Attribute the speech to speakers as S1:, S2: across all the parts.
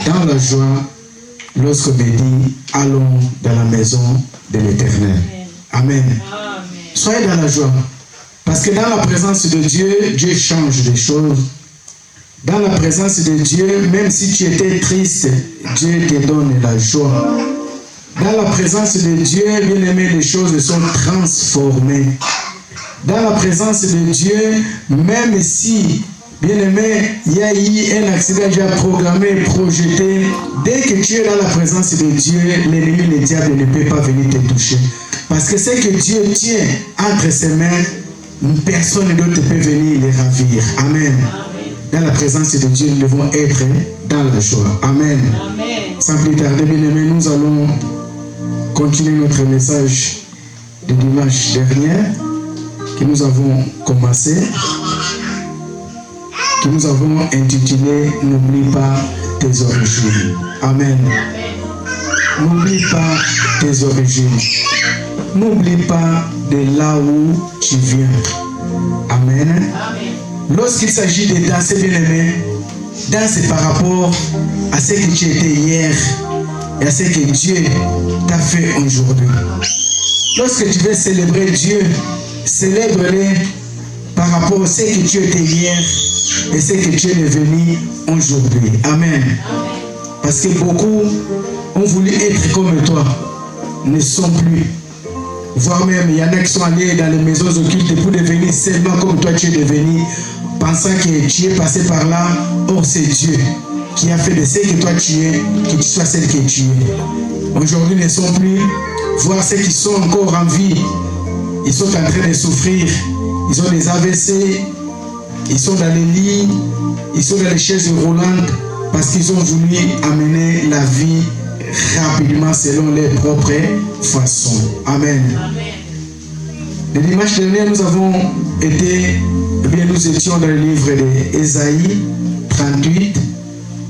S1: dans la joie lorsqu'on me dit allons dans la maison de l'Éternel. Amen. Amen. Soyez dans la joie. Parce que dans la présence de Dieu, Dieu change les choses. Dans la présence de Dieu, même si tu étais triste, Dieu te donne la joie. Dans la présence de Dieu, bien aimé, les choses sont transformées. Dans la présence de Dieu, même si, bien aimé, il y a eu un accident déjà programmé, projeté, dès que tu es dans la présence de Dieu, l'ennemi, le diable ne peut pas venir te toucher. Parce que ce que Dieu tient entre ses mains, personne d'autre peut venir les ravir. Amen. Dans la présence de Dieu, nous devons être dans la joie. Amen. Amen. Sans plus tarder, bien aimé, nous allons continuer notre message de dimanche dernier que nous avons commencé, que nous avons intitulé « N'oublie pas tes origines ». Amen. N'oublie pas tes origines. N'oublie pas de là où tu viens. Amen. Lorsqu'il s'agit de danser, bien aimé, danse par rapport à ce que tu étais hier et à ce que Dieu t'a fait aujourd'hui. Lorsque tu veux célébrer Dieu, célèbre-le par rapport à ce que tu étais hier et ce que tu es devenu aujourd'hui. Amen. Parce que beaucoup ont voulu être comme toi, ne sont plus. Voire même, il y en a qui sont allés dans les maisons occultes pour devenir seulement comme toi tu es devenu, pensant que tu es passé par là. Or, c'est Dieu qui a fait de ce que toi tu es, que tu sois celle que tu es. Aujourd'hui, ils ne sont plus. Voir ceux qui sont encore en vie, ils sont en train de souffrir. Ils ont des AVC, ils sont dans les lits, ils sont dans les chaises roulantes parce qu'ils ont voulu amener la vie rapidement selon leurs propres façons. Amen. Le dimanche dernier, nous étions dans le livre d'Ésaïe 38,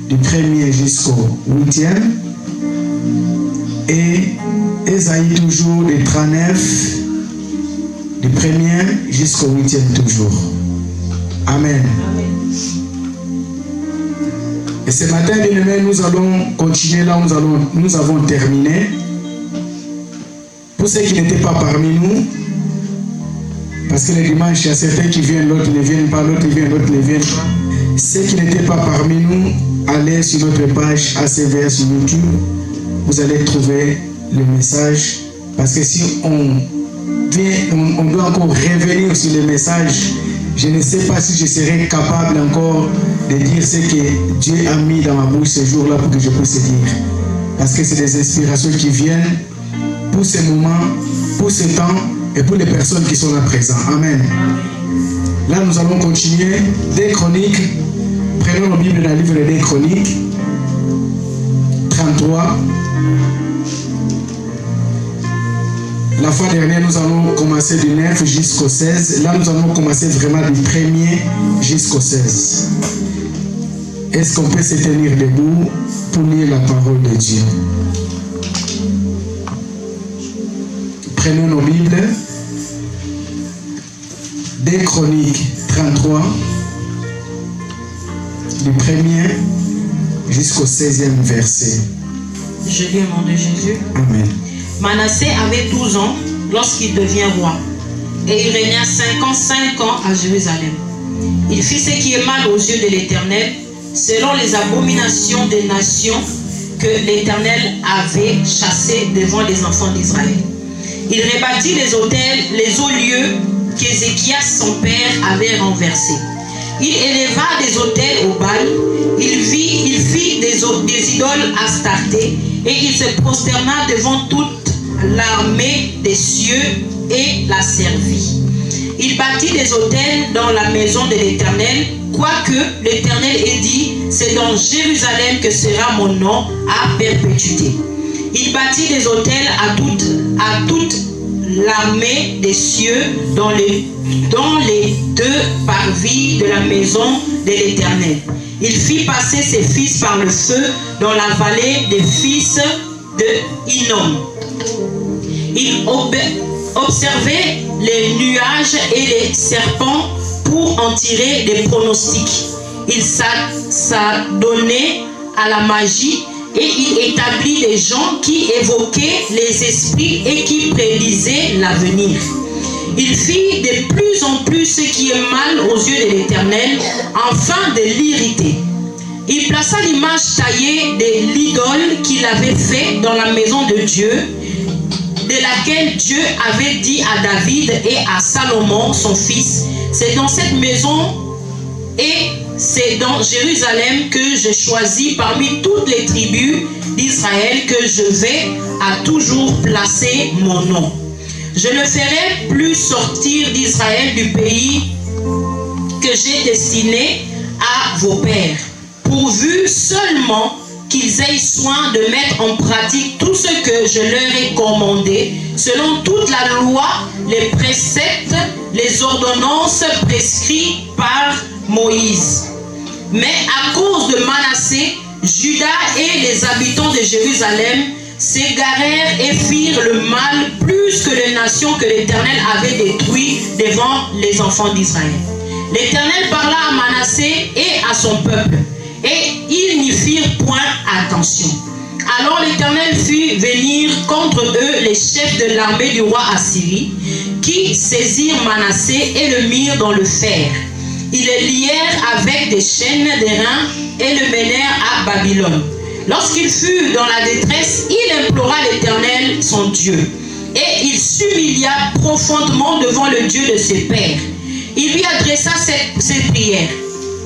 S1: du 1er jusqu'au 8e, et Ésaïe toujours du 39, du 1er jusqu'au 8e toujours. Amen. Et ce matin, bien aimé, nous allons continuer là où nous avons terminé. Pour ceux qui n'étaient pas parmi nous, parce que le dimanche, il y a certains qui viennent, l'autre ne viennent pas, l'autre vient, l'autre ne vient pas. Ceux qui n'étaient pas parmi nous, allez sur notre page ACVR sur YouTube, vous allez trouver le message. Parce que si on doit encore revenir sur le message, je ne sais pas si je serai capable encore de dire ce que Dieu a mis dans ma bouche ce jour-là pour que je puisse dire. Parce que c'est des inspirations qui viennent pour ce moment, pour ce temps et pour les personnes qui sont là présentes. Amen. Là, nous allons continuer des chroniques. Prenons nos Bibles dans le livre des chroniques 33. La fois dernière, nous allons commencer du 9 jusqu'au 16. Là, nous allons commencer vraiment du 1er jusqu'au 16. Est-ce qu'on peut se tenir debout pour lire la parole de Dieu? Prenons nos Bibles. Des Chroniques 33, du 1er jusqu'au 16e verset.
S2: Je lis au nom de Jésus.
S1: Amen.
S2: Manassé avait 12 ans lorsqu'il devient roi, et il régna 5 ans à Jérusalem. Il fit ce qui est mal aux yeux de l'Éternel, selon les abominations des nations que l'Éternel avait chassées devant les enfants d'Israël. Il rebâtit les autels, les hauts lieux qu'Ézéchias son père avait renversés. Il éleva des autels au Baal, il fit des idoles Astarté, et il se prosterna devant toute l'armée des cieux et la servit. Il bâtit des autels dans la maison de l'Éternel, quoique l'Éternel ait dit, c'est dans Jérusalem que sera mon nom à perpétuité. Il bâtit des autels à toute l'armée des cieux dans les deux parvis de la maison de l'Éternel. Il fit passer ses fils par le feu dans la vallée des fils de Hinnom. Il observait les nuages et les serpents pour en tirer des pronostics. Il s'adonnait à la magie et il établit des gens qui évoquaient les esprits et qui prédisaient l'avenir. Il fit de plus en plus ce qui est mal aux yeux de l'Éternel, afin de l'irriter. Il plaça l'image taillée de l'idole qu'il avait fait dans la maison de Dieu, de laquelle Dieu avait dit à David et à Salomon, son fils, c'est dans cette maison et c'est dans Jérusalem que j'ai choisi parmi toutes les tribus d'Israël que je vais à toujours placer mon nom. Je ne ferai plus sortir d'Israël du pays que j'ai destiné à vos pères, pourvu seulement qu'ils aient soin de mettre en pratique tout ce que je leur ai commandé, selon toute la loi, les préceptes, les ordonnances prescrites par Moïse. Mais à cause de Manassé, Juda et les habitants de Jérusalem s'égarèrent et firent le mal plus que les nations que l'Éternel avait détruites devant les enfants d'Israël. L'Éternel parla à Manassé et à son peuple, et ils n'y firent point attention. Alors l'Éternel fit venir contre eux les chefs de l'armée du roi Assyrie, qui saisirent Manassé et le mirent dans le fer. Ils le lièrent avec des chaînes d'airain et le menèrent à Babylone. Lorsqu'il fut dans la détresse, il implora l'Éternel, son Dieu, et il s'humilia profondément devant le Dieu de ses pères. Il lui adressa cette prière,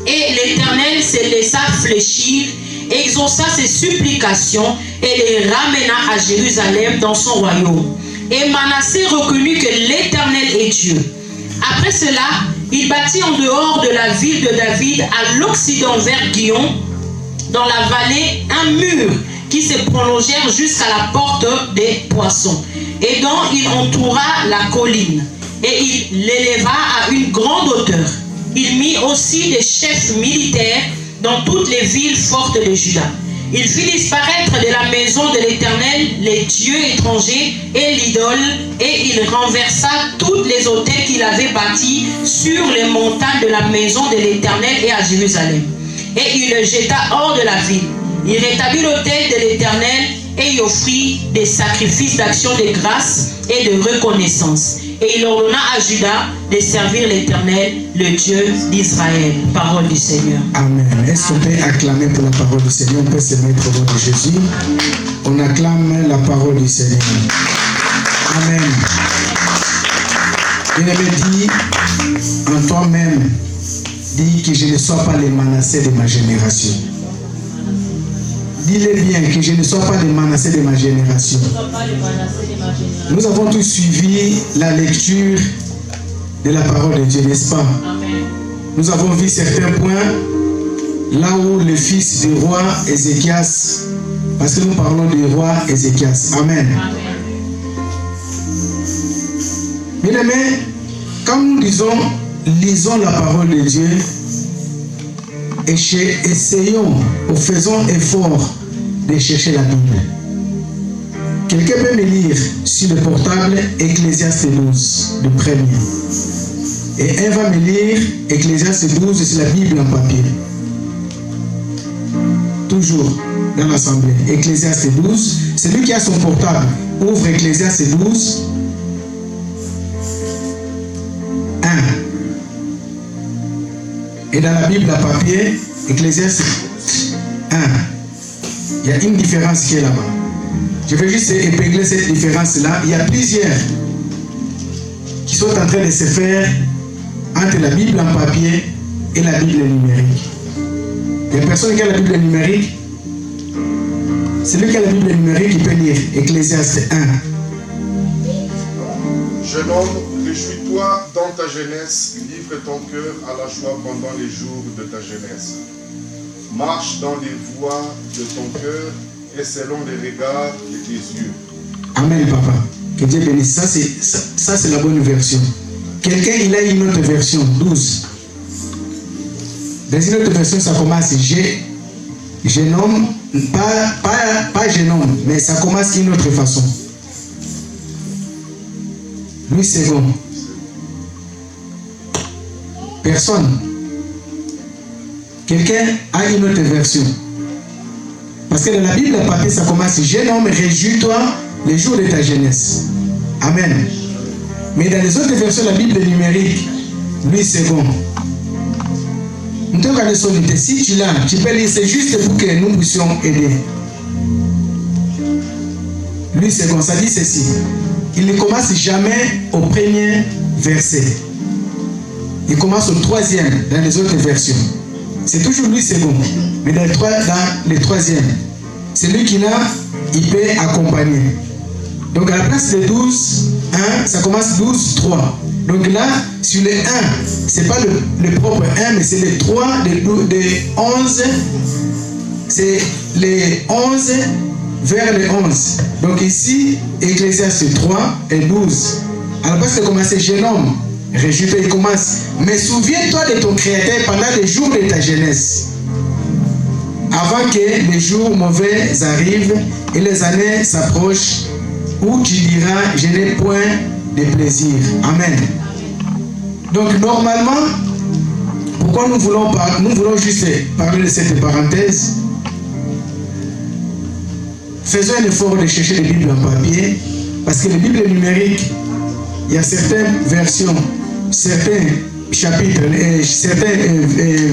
S2: et l'Éternel se laissa fléchir, exauça ses supplications et les ramena à Jérusalem dans son royaume. Et Manassé reconnut que l'Éternel est Dieu. Après cela, il bâtit en dehors de la ville de David, à l'occident vers Guion, dans la vallée, un mur qui se prolongèrent jusqu'à la porte des poissons, et dont il entoura la colline, et il l'éleva à une grande hauteur. Il mit aussi des chefs militaires dans toutes les villes fortes de Juda. Il fit disparaître de la maison de l'Éternel les dieux étrangers et l'idole, et il renversa toutes les autels qu'il avait bâtis sur les montagnes de la maison de l'Éternel et à Jérusalem. Et il le jeta hors de la ville. Il rétablit l'autel de l'Éternel et y offrit des sacrifices d'action de grâce et de reconnaissance. Et il ordonna à Juda de servir l'Éternel, le Dieu d'Israël. Parole du Seigneur.
S1: Amen. Est-ce qu'on peut acclamer pour la parole du Seigneur? On peut se mettre au nom de Jésus. On acclame la parole du Seigneur. Amen. Il me dit en toi-même, dis que je ne sois pas le Manassé de ma génération. Dis-le bien, que je ne sois pas le Manassé de ma génération. Nous avons tous suivi la lecture de la parole de Dieu, n'est-ce pas? Nous avons vu certains points là où le fils du roi Ézéchias, parce que nous parlons du roi Ézéchias. Amen. Bien-aimés, quand nous lisons la parole de Dieu, et essayons ou faisons effort de chercher la Bible. Quelqu'un peut me lire sur le portable Ecclésiaste 12, le premier. Et elle va me lire Ecclésiaste 12, c'est la Bible en papier. Toujours dans l'assemblée. Ecclésiaste 12, celui qui a son portable, ouvre Ecclésiaste 12, 1. Et dans la Bible à papier, Ecclésiaste 1. Il y a une différence qui est là-bas. Je vais juste épingler cette différence-là. Il y a plusieurs qui sont en train de se faire entre la Bible en papier et la Bible numérique. Il y a personne qui a la Bible numérique. Celui qui a la Bible numérique, il peut lire Ecclésiaste 1.
S3: Jeune homme, réjouis-toi dans ta jeunesse, livre ton cœur à la joie pendant les jours de ta jeunesse. Marche dans les voies de ton cœur et selon les regards de tes yeux.
S1: Amen, papa. Que Dieu bénisse. Ça, c'est la bonne version. Quelqu'un, il a une autre version, 12. Dans une autre version, ça commence jeune homme, pas jeune homme, mais ça commence d'une autre façon. Louis II. Personne. Quelqu'un a une autre version. Parce que dans la Bible, le papier, ça commence, jeune homme, réjouis-toi les jours de ta jeunesse. Amen. Mais dans les autres versions de la Bible numérique, Louis II. Si tu l'as, tu peux lire, c'est juste pour que nous puissions aider. Louis II, ça dit ceci. Il ne commence jamais au premier verset. Il commence au troisième dans les autres versions. C'est toujours Louis II. Mais dans les troisièmes, c'est lui qui l'a, il peut accompagner. Donc à la place de 12, 1, ça commence 12, 3. Donc là, sur les 1, ce n'est pas le propre 1, mais c'est les 3, des 11. C'est les 11 vers les 11. Donc ici, Ecclésiaste 3 et 12. À la place de commencer, jeune homme, réjouis-toi, il commence. Mais souviens-toi de ton Créateur pendant les jours de ta jeunesse, avant que les jours mauvais arrivent et les années s'approchent, où tu diras, je n'ai point de plaisir. Amen. Donc normalement, pourquoi nous voulons juste parler de cette parenthèse? Faisons un effort de chercher les Bibles en papier, parce que les Bibles numériques, il y a certaines versions, certains chapitres, certains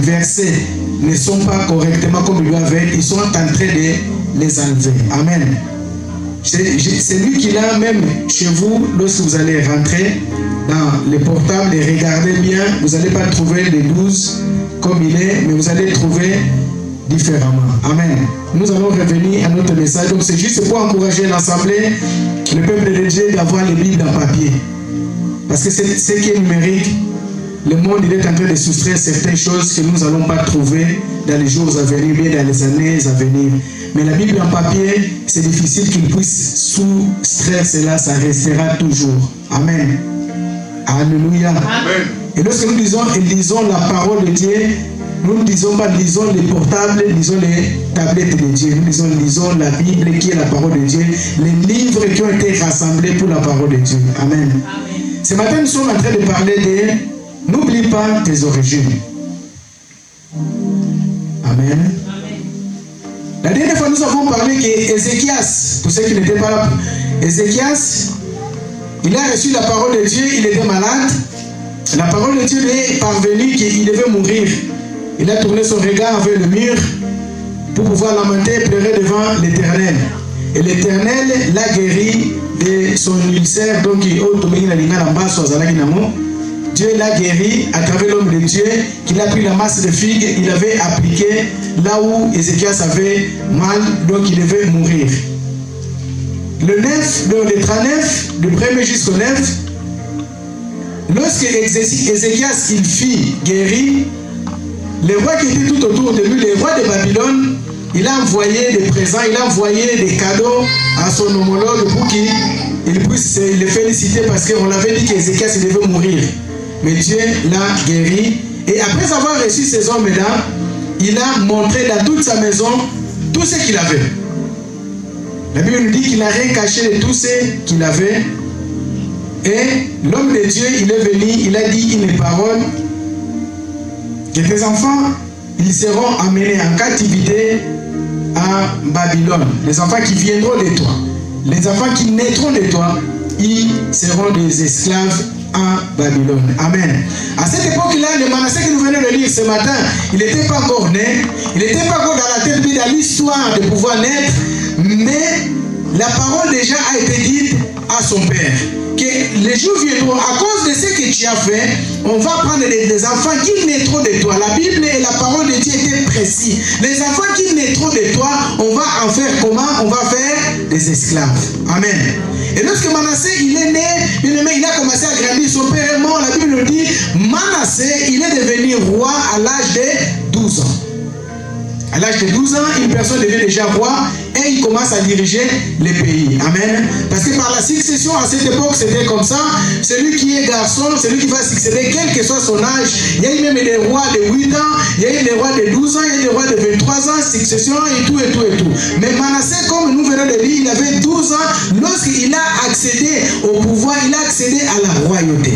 S1: versets ne sont pas correctement comme ils doivent être, ils sont en train de les enlever. Amen. C'est lui qui l'a même chez vous, lorsque vous allez rentrer dans les portables et regardez bien, vous n'allez pas trouver les 12 comme il est, mais vous allez trouver différemment. Amen. Nous allons revenir à notre message. Donc c'est juste pour encourager l'assemblée, le peuple de Dieu, d'avoir les Bibles en papier. Parce que c'est ce qui est numérique. Le monde il est en train de soustraire certaines choses que nous n'allons pas trouver dans les jours à venir, bien dans les années à venir. Mais la Bible en papier, c'est difficile qu'il puisse soustraire cela, ça restera toujours. Amen. Alléluia. Amen. Et lorsque nous lisons la parole de Dieu, nous ne disons pas lisons les portables, lisons les tablettes de Dieu. Nous lisons la Bible qui est la parole de Dieu, les livres qui ont été rassemblés pour la parole de Dieu. Amen. Amen. Ce matin, nous sommes en train de parler de n'oublie pas tes origines. Amen. La dernière fois, nous avons parlé qu'Ézéchias, pour ceux qui n'étaient pas là, Ézéchias, il a reçu la parole de Dieu, il était malade. La parole de Dieu lui est parvenue qu'il devait mourir. Il a tourné son regard vers le mur pour pouvoir lamenter et pleurer devant l'Éternel. Et l'Éternel l'a guéri de son ulcère, donc Dieu l'a guéri à travers l'homme de Dieu, qu'il a pris la masse de figues, il avait appliqué là où Ézéchias avait mal, donc il devait mourir. Le 39, du 1er jusqu'au 9, lorsque Ézéchias il fut guéri, les rois qui étaient tout autour de lui, les rois de Babylone, il a envoyé des présents, il a envoyé des cadeaux à son homologue pour qu'il puisse le féliciter parce qu'on l'avait dit qu'Ézéchias devait mourir. Mais Dieu l'a guéri. Et après avoir reçu ces hommes-là, il a montré dans toute sa maison tout ce qu'il avait. La Bible nous dit qu'il n'a rien caché de tout ce qu'il avait. Et l'homme de Dieu, il est venu, il a dit une parole, que tes enfants, ils seront amenés en captivité à Babylone. Les enfants qui viendront de toi, les enfants qui naîtront de toi, ils seront des esclaves à Babylone. Amen. À cette époque-là, le Manassé que nous venons de lire ce matin, il n'était pas encore né, il n'était pas encore dans la tête, mais dans l'histoire de pouvoir naître, mais la parole déjà a été dite à son père. Que les jours viendront, à cause de ce que tu as fait, on va prendre des enfants qui naîtront de toi. La Bible et la parole de Dieu étaient précis. Les enfants qui naîtront de toi, on va en faire comment? On va faire des esclaves. Amen. Et lorsque Manassé, il est né, il a commencé à grandir. Son père est mort. La Bible nous dit, Manassé, il est devenu roi à l'âge de 12 ans. À l'âge de 12 ans, une personne devient déjà roi et il commence à diriger les pays. Amen. Parce que par la succession, à cette époque, c'était comme ça. Celui qui est garçon, celui qui va succéder, quel que soit son âge. Il y a eu même des rois de 8 ans, il y a eu des rois de 12 ans, il y a eu des rois de 23 ans, succession et tout. Mais Manassé, comme nous venons de lire, il avait 12 ans. Lorsqu'il a accédé au pouvoir, il a accédé à la royauté.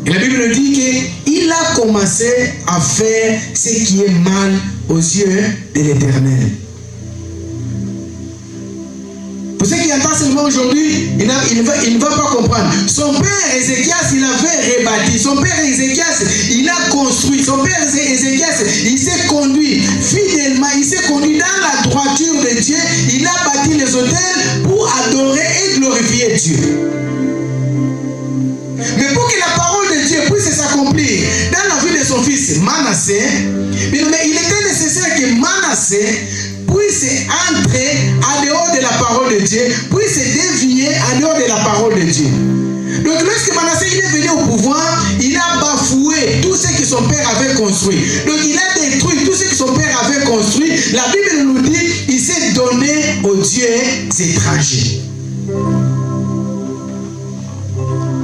S1: Et la Bible nous dit qu'il a commencé à faire ce qui est mal aux yeux de l'Éternel. Pour ceux qui entendent seulement aujourd'hui, il ne va pas comprendre. Son père Ézéchias, il avait rebâti. Son père Ézéchias, il a construit. Son père Ézéchias, il s'est conduit fidèlement. Il s'est conduit dans la droiture de Dieu. Il a bâti les autels pour adorer et glorifier Dieu. Mais pour que la parole de Dieu puisse s'accomplir dans la vie de son fils Manassé, mais il était nécessaire que Manassé puisse entrer en dehors de la parole de Dieu, puisse dévier en dehors de la parole de Dieu. Donc lorsque Manassé il est venu au pouvoir, il a bafoué tout ce que son père avait construit. Donc il a détruit tout ce que son père avait construit. La Bible nous dit il s'est donné aux dieux étrangers.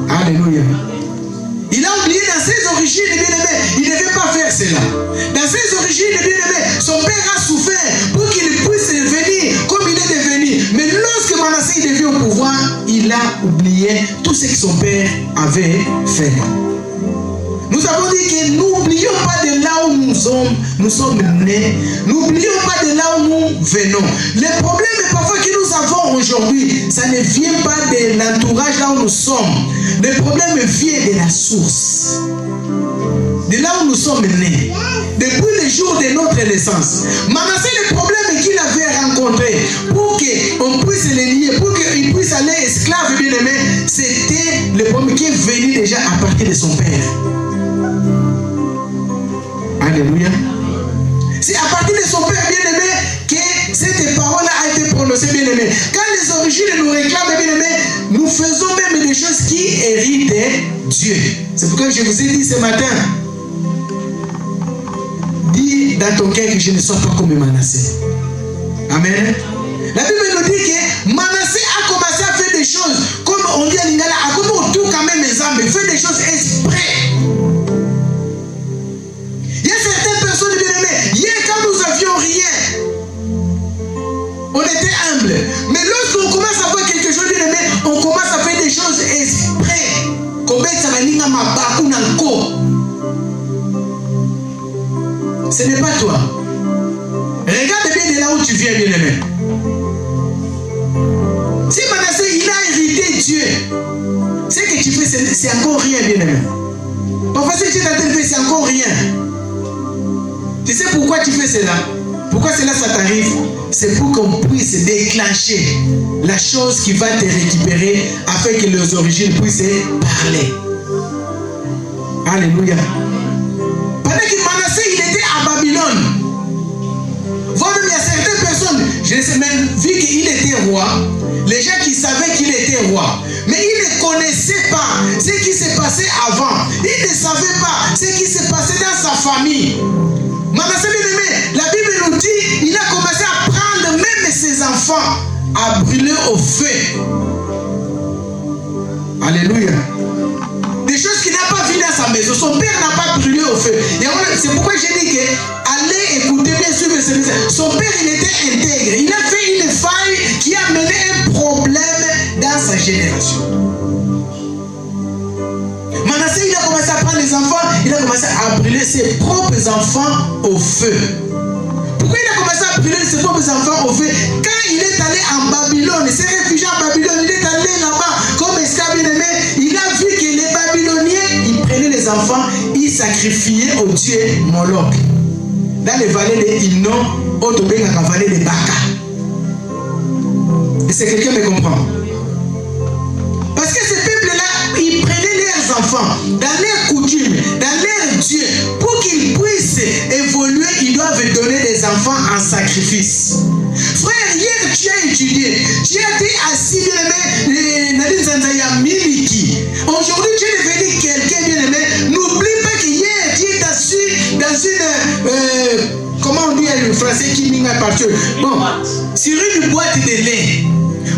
S1: Alléluia. Il a oublié dans ses origines, bien-aimé, il ne devait pas faire cela. Dans ses origines, bien-aimé, son père a souffert pour qu'il puisse devenir comme il est devenu. Mais lorsque Manassé est devenu au pouvoir, il a oublié tout ce que son père avait fait. Nous avons dit que n'oublions pas de là où nous sommes nés. N'oublions pas de là où nous venons. Les problèmes parfois que nous avons aujourd'hui, ça ne vient pas de l'entourage là où nous sommes. Le problème vient de la source. De là où nous sommes nés. Depuis le jour de notre naissance. Manassé, le problème qu'il avait rencontré, pour qu'on puisse les lier, pour qu'il puisse aller esclave bien-aimé, c'était le problème qui est venu déjà à partir de son père. Alléluia. C'est à partir de son père bien-aimé que cette parole a été prononcée bien-aimé. Quand les origines nous réclament bien-aimé, nous faisons même des choses qui héritent Dieu. C'est pourquoi je vous ai dit ce matin, dis dans ton cœur que je ne sois pas comme Manassé. Amen. La Bible nous dit que Manassé a commencé à faire des choses, comme on dit à Lingala, à comme on tourne quand même les âmes, fait des choses exprès. Il y a certaines personnes bien-aimées, hier quand nous n'avions rien, on était humble. Mais lorsqu'on commence à faire quelque chose bien-aimé, on commence à faire des choses exprès. Ce n'est pas toi. Regarde bien de là où tu viens, bien-aimé. Si Manassé, il a hérité Dieu, ce que tu fais, c'est encore rien, bien-aimé. Parfois, ce que tu es en train de faire, c'est encore rien. Tu sais pourquoi tu fais cela? Pourquoi cela ça t'arrive? C'est pour qu'on puisse déclencher la chose qui va te récupérer afin que les origines puissent parler. Alléluia. Pendant que Manassé il était à Babylone, voilà, il y a certaines personnes, je ne sais même, vu qu'il était roi, les gens qui savaient qu'il était roi, mais ils ne connaissaient pas ce qui s'est passé avant. Ils ne savaient pas ce qui s'est passé dans sa famille. Manassé bien-aimé, la Bible nous dit, il a commencé à prendre même ses enfants à brûler au feu. Alléluia. Des choses qu'il n'a pas vues dans sa maison. Son père n'a pas brûlé au feu. C'est pourquoi j'ai dit que allez écouter bien sûr ce message. Son père il était intègre. Il a fait une faille qui a mené un problème dans sa génération. Manassé, il a commencé à prendre les enfants, il a commencé à brûler ses propres enfants au feu. Pourquoi il a commencé à brûler ses propres enfants au feu? Quand il est allé en Babylone, il s'est réfugié en Babylone, il est allé là-bas comme esclave bien-aimé, il a vu que les Babyloniens, ils prenaient les enfants, ils sacrifiaient au dieu Moloch. Dans les vallées de Hinnom, au Tobéga, la vallée de Baka. Est-ce que quelqu'un me comprend? Parce que ce peuple-là, ils prenaient leurs enfants dans leurs coutumes, dans leurs dieux, pour qu'ils puissent évoluer, ils doivent donner des enfants en sacrifice. Frère, hier tu as étudié, tu as été assis bien-aimé, Nadine Zanzaya Miliki. Aujourd'hui tu es devenu quelqu'un bien-aimé. N'oublie pas que hier tu es assis dans une, comment on dit en français, qui m'y partout. Bon, sur une boîte de lait.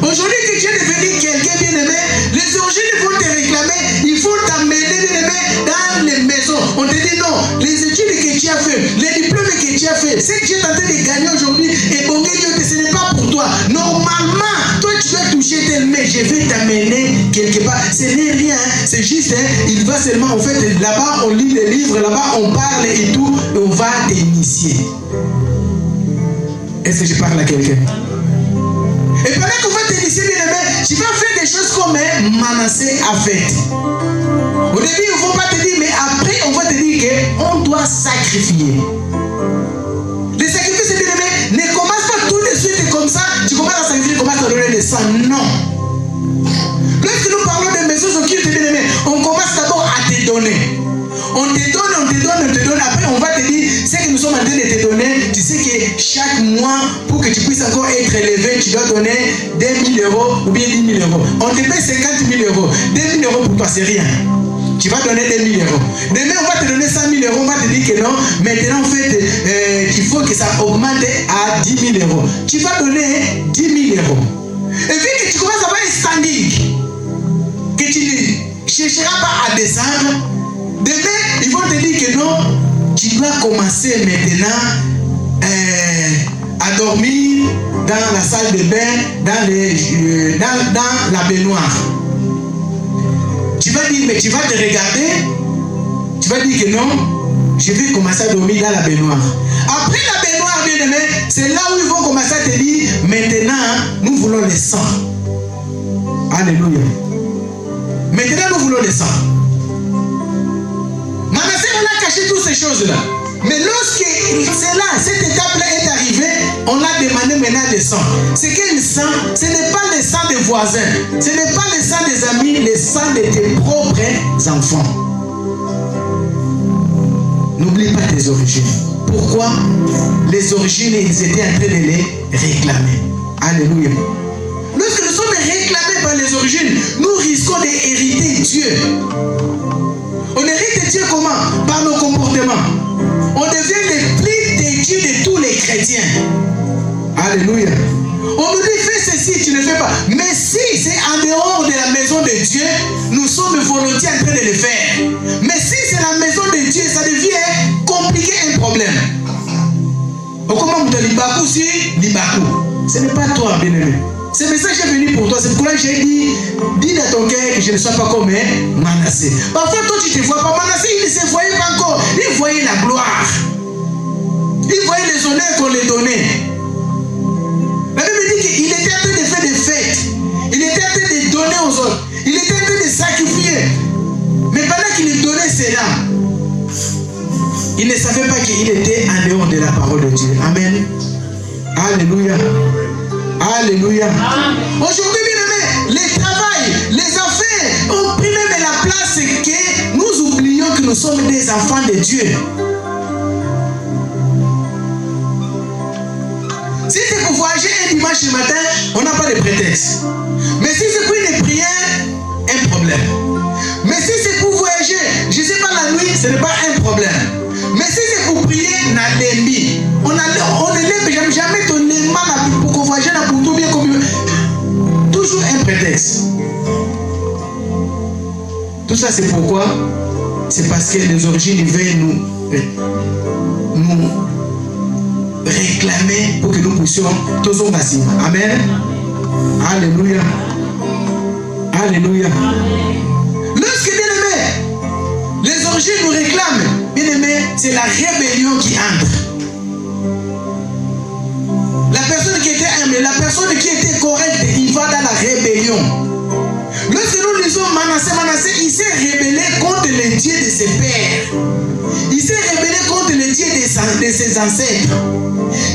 S1: Aujourd'hui que tu es devenu quelqu'un bien-aimé, les origines vont te réclamer, ils vont t'amener bien-aimé dans les maisons. On te dit non, les études que tu as fait, les diplômes que tu as fait, ce que tu es en train de gagner aujourd'hui, et bon, ce n'est pas pour toi. Normalement, toi tu dois toucher tel, mais je vais t'amener quelque part. Ce n'est rien, c'est juste, il va seulement, en fait, là-bas on lit les livres, là-bas on parle et tout, et on va t'initier. Est-ce que je parle à quelqu'un? Et pendant qu'on va te laisser, bien aimé, tu vas faire des choses comme Manassé a fait. Au début, il ne faut pas te dire, mais après, on va te dire qu'on doit sacrifier. Le sacrifice, bien aimé, ne commence pas tout de suite comme ça. Tu commences à sacrifier, tu commences à donner le sang. Non. Lorsque nous parlons de maisons occultes, bien aimé, on commence d'abord à te donner. On te donne, après on va te dire, ce que nous sommes en train de te donner, tu sais que chaque mois, pour que tu puisses encore être élevé, tu dois donner 2 000 euros ou bien 10 000 euros. On te paie 50 000 euros. 2 000 euros pour toi, c'est rien. Tu vas donner 2 000 euros. Demain, on va te donner 100 000 euros, on va te dire que non. Maintenant, en fait, il faut que ça augmente à 10 000 euros. Tu vas donner 10 000 euros. Et puis que tu commences à avoir un standing, que tu ne chercheras pas à descendre, demain, ils vont te dire que non, tu dois commencer maintenant à dormir dans la salle de bain, dans la baignoire. Tu vas dire, mais tu vas te regarder, tu vas dire que non, je vais commencer à dormir dans la baignoire. Après la baignoire, bien aimé, c'est là où ils vont commencer à te dire, maintenant, nous voulons le sang. Alléluia. Maintenant, nous voulons le sang. Manassé, on a caché toutes ces choses-là. Mais lorsque cette étape-là est arrivée, on a demandé maintenant le sang. C'est quel sang? Ce n'est pas le sang des voisins. Ce n'est pas le sang des amis, le sang de tes propres enfants. N'oublie pas tes origines. Pourquoi? Les origines, ils étaient en train de les réclamer. Alléluia. Lorsque nous sommes réclamés par les origines, nous risquons d'hériter Dieu. On hérite Dieu comment? Par nos comportements. On devient les plus têtus de tous les chrétiens. Alléluia. On nous dit fais ceci, tu ne fais pas. Mais si c'est en dehors de la maison de Dieu, nous sommes volontiers en train de le faire. Mais si c'est la maison de Dieu, ça devient compliqué, un problème. Comment vous dites Libakou si Libakou? Ce n'est pas toi, bien-aimé. Ce message est venu pour toi. C'est pourquoi j'ai dit, dis à ton cœur que je ne sois pas comme Manassé. Parfois, toi, tu ne te vois pas. Manassé, il ne se voyait pas encore. Il voyait la gloire. Il voyait les honneurs qu'on lui donnait. La Bible dit qu'il était en train de faire des fêtes. Il était en train de donner aux autres. Il était en train de sacrifier. Mais pendant qu'il donnait cela, il ne savait pas qu'il était en dehors de la parole de Dieu. Amen. Alléluia. Alléluia. Aujourd'hui, bien aimé, le travail, les affaires ont pris même la place que nous oublions que nous sommes des enfants de Dieu. Si c'est pour voyager un dimanche matin, on n'a pas de prétexte. Mais si c'est pour une prière, un problème. Mais si c'est pour voyager, je ne sais pas la nuit, ce n'est pas un problème. Mais si c'est pour prier, on ne lève jamais ton aimant pour qu'on voyage pour tout bien comme toujours un prétexte. Tout ça c'est pourquoi? C'est parce que les origines veulent nous réclamer pour que nous puissions tous en passer. Amen. Alléluia. Alléluia. Lorsque bien aimé, les origines nous réclament, bien aimé, c'est la rébellion qui entre. La personne qui était humble, la personne qui était correcte, il va dans la rébellion. Lorsque nous lisons Manassé, il s'est rébellé contre le Dieu de ses pères. Il s'est rébellé contre le Dieu de ses ancêtres.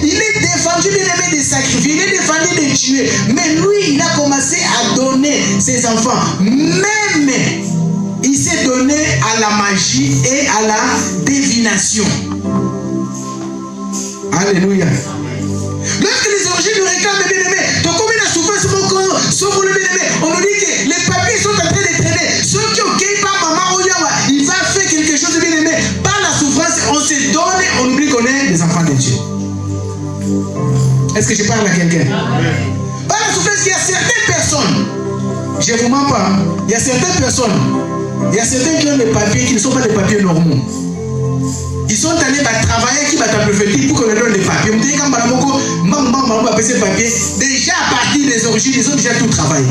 S1: Il est défendu bien aimé de sacrifier, il est défendu de tuer. Mais lui, il a commencé à donner ses enfants. Même il s'est donné à la magie et à la divination. Alléluia. Lorsque les origines nous réclament, bien aimé, donc comme il a souffert sur mon corps, sur mon bien aimé, on nous dit que les papiers sont en train de traîner. Ceux qui ont gagné par maman Oyawa, il va faire quelque chose de bien aimé. Par la souffrance, on se donne et on oublie qu'on est des enfants de Dieu. Est-ce que je parle à quelqu'un? Par la souffrance, il y a certaines personnes, je ne vous mens pas, il y a certaines personnes, il y a certains qui ont des papiers qui ne sont pas des papiers normaux. Ils sont allés travailler qui va t'appeler pour qu'on leur donne des papiers. On dit quand maman va passer papier, déjà à partir des origines, ils ont déjà tout travaillé.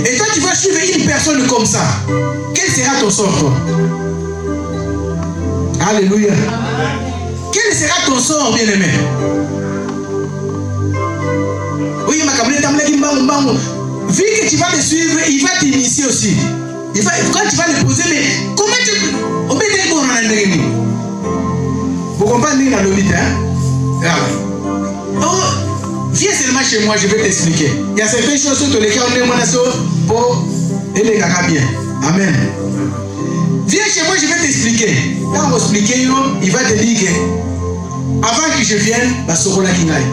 S1: Et toi, tu vas suivre une personne comme ça. Quel sera ton sort, toi? Alléluia. Quel Quel sera ton sort, bien-aimé? Oui, ma camarade, vu que tu vas le suivre, il va t'initier aussi. Quand tu vas le poser, mais comment tu peux... Vous comprenez la lobite, hein? Oh, viens seulement chez moi, je vais t'expliquer. Il y a certaines choses sur lesquelles on est pour aider les gars bien. Amen. Viens chez moi, je vais t'expliquer. Quand on va expliquer, il va te dire que avant que je vienne, la Sorola Kingaï.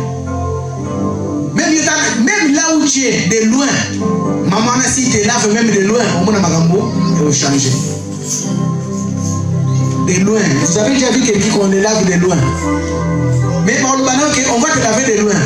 S1: Même là où tu es, de loin, maman, si tu es là, même de loin, au moins, Magambo, il va changer. De loin. Vous avez déjà vu quelqu'un qu'on est lave de loin. Mais par le banan, on va te laver de loin.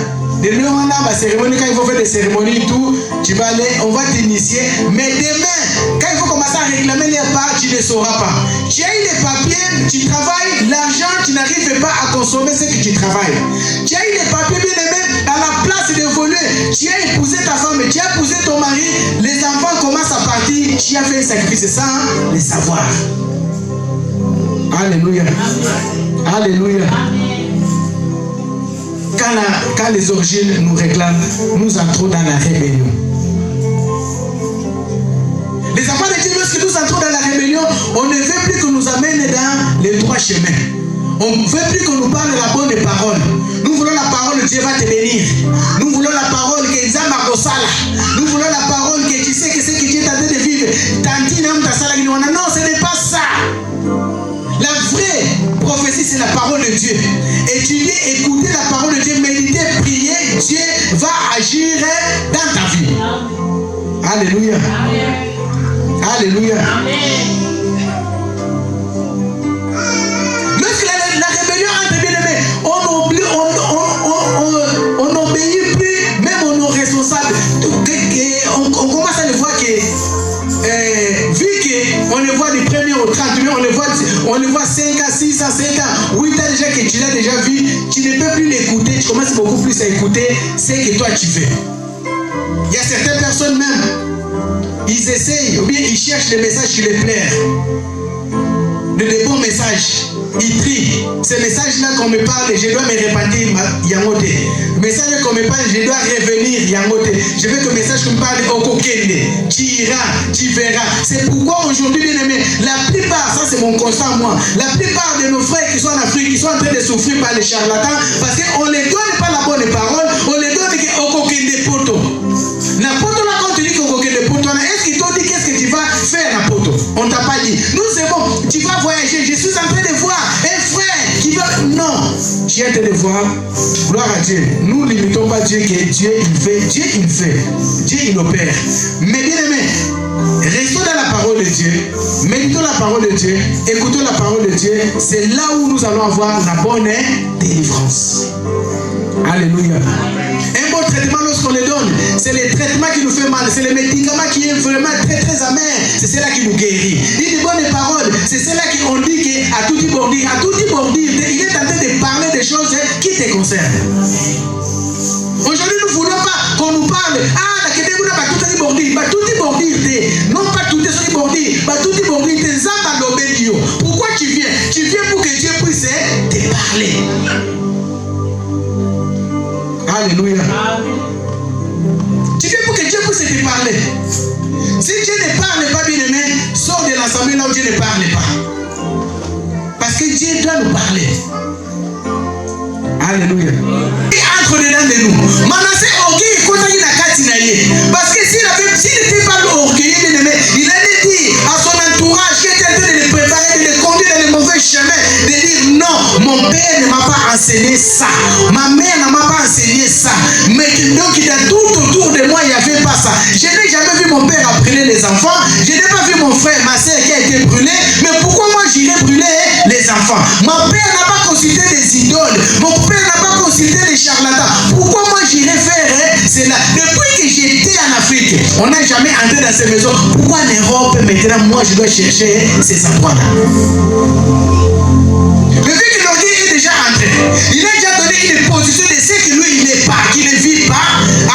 S1: De loin, on a ma cérémonie, quand il faut faire des cérémonies et tout, tu vas aller, on va t'initier. Mais demain, quand il faut commencer à réclamer les parts, tu ne sauras pas. Tu as eu les papiers, tu travailles, l'argent, tu n'arrives pas à consommer ce que tu travailles. Tu as eu les papiers, bien aimés, à la place d'évoluer. Tu as épousé ta femme, tu as épousé ton mari, les enfants commencent à partir, tu as fait un sacrifice sans les savoir. Alléluia. Amen. Alléluia. Amen. Quand les origines nous réclament, nous entrons dans la rébellion. Les enfants de Dieu, lorsque nous entrons dans la rébellion, on ne veut plus qu'on nous amène dans les droits chemins. On ne veut plus qu'on nous parle de la bonne parole. Nous voulons la parole de Dieu va te bénir. Nous voulons la parole que Zama Kosala. Nous voulons la parole que tu sais que c'est que Dieu t'a donné de vivre. Non, ce n'est pas ça. La vraie prophétie, c'est la parole de Dieu. Étudier, écouter la parole de Dieu, méditer, prier, Dieu va agir dans ta vie. Alléluia. Amen. Alléluia. Amen. Lorsque la rébellion entre bien-aimés, on n'obéit plus, même aux responsables. On commence à le voir que, vu qu'on le voit du 1er au 30, on le voit 5 ans, 6 ans, 7 ans, 8 ans déjà que tu l'as déjà vu, tu ne peux plus l'écouter, tu commences beaucoup plus à écouter ce que toi tu fais. Il y a certaines personnes même, ils essayent, ou bien ils cherchent des messages qui les plaisent. De bons messages. Ils trient. Ces messages-là qu'on me parle, je dois me repentir, Yangote. Le message qu'on me parle, je dois revenir, Yangote. Je veux que le message qu'on me parle, Okokende. Tu iras, tu verras. C'est pourquoi aujourd'hui, bien aimé, la plupart, ça c'est mon constat, moi, la plupart de nos frères qui sont en Afrique, qui sont en train de souffrir par les charlatans, parce qu'on ne les donne pas la bonne parole, on les donne que Okokende Poto. La poto là, quand tu dis Okokende Poto, est-ce qu'ils t'ont dit qu'est-ce que tu vas faire la poto? On t'a pas dit. Nous c'est bon, tu vas voyager, je suis en train de voir un frère qui va... Non, tu es en train de voir, gloire à Dieu. Nous ne limitons pas Dieu que Dieu il fait, Dieu il fait, Dieu il opère. Mais bien aimé, restons dans la parole de Dieu, méditons la parole de Dieu, écoutons la parole de Dieu, c'est là où nous allons avoir la bonne délivrance. Alléluia. Un bon traitement lorsqu'on le donne, c'est le traitement qui nous fait mal, c'est le médicament qui est vraiment très très amer, c'est cela qui nous guérit. Dit de bonnes paroles, c'est cela qu'on dit qu'à tout bordir, il est en train de parler des choses qui te concernent. Aujourd'hui, nous ne voulons pas qu'on nous parle, la quête de bordir, non pas tout ce qui bordir, pourquoi tu viens? Tu viens pour que Dieu puisse te parler. Alléluia. Amen. Tu viens pour que Dieu puisse te parler. Si Dieu ne parle pas, bien aimé, sors de l'assemblée là où Dieu ne parle pas. Parce que Dieu doit nous parler. Alléluia. Il entre dedans de nous. Manassé orgueil, parce que s'il n'était pas orgueilleux, bien aimé, il allait dire à son entourage qui était en train de le préparer, de le conduire dans le mauvais chemin, de dire non, mon père ne m'a pas enseigné ça, ma mère ne m'a pas enseigné ça, mais donc il y a tout autour de moi, il n'y avait pas ça. Je n'ai jamais vu mon père brûler les enfants, je n'ai pas vu mon frère, ma soeur qui a été brûlée, mais pourquoi moi j'irais brûler les enfants? Mon père n'a pas consulté des idoles, mon père n'a pas consulté des charlatans, pourquoi moi j'irais faire cela? Depuis que j'étais en Afrique, on n'a jamais entré dans ces maisons. Pourquoi en Europe, maintenant, moi, je dois chercher ces endroits-là? Le fait que l'orgueil est déjà entré, il a déjà donné une position de ce que lui, il n'est pas, qu'il ne vit pas,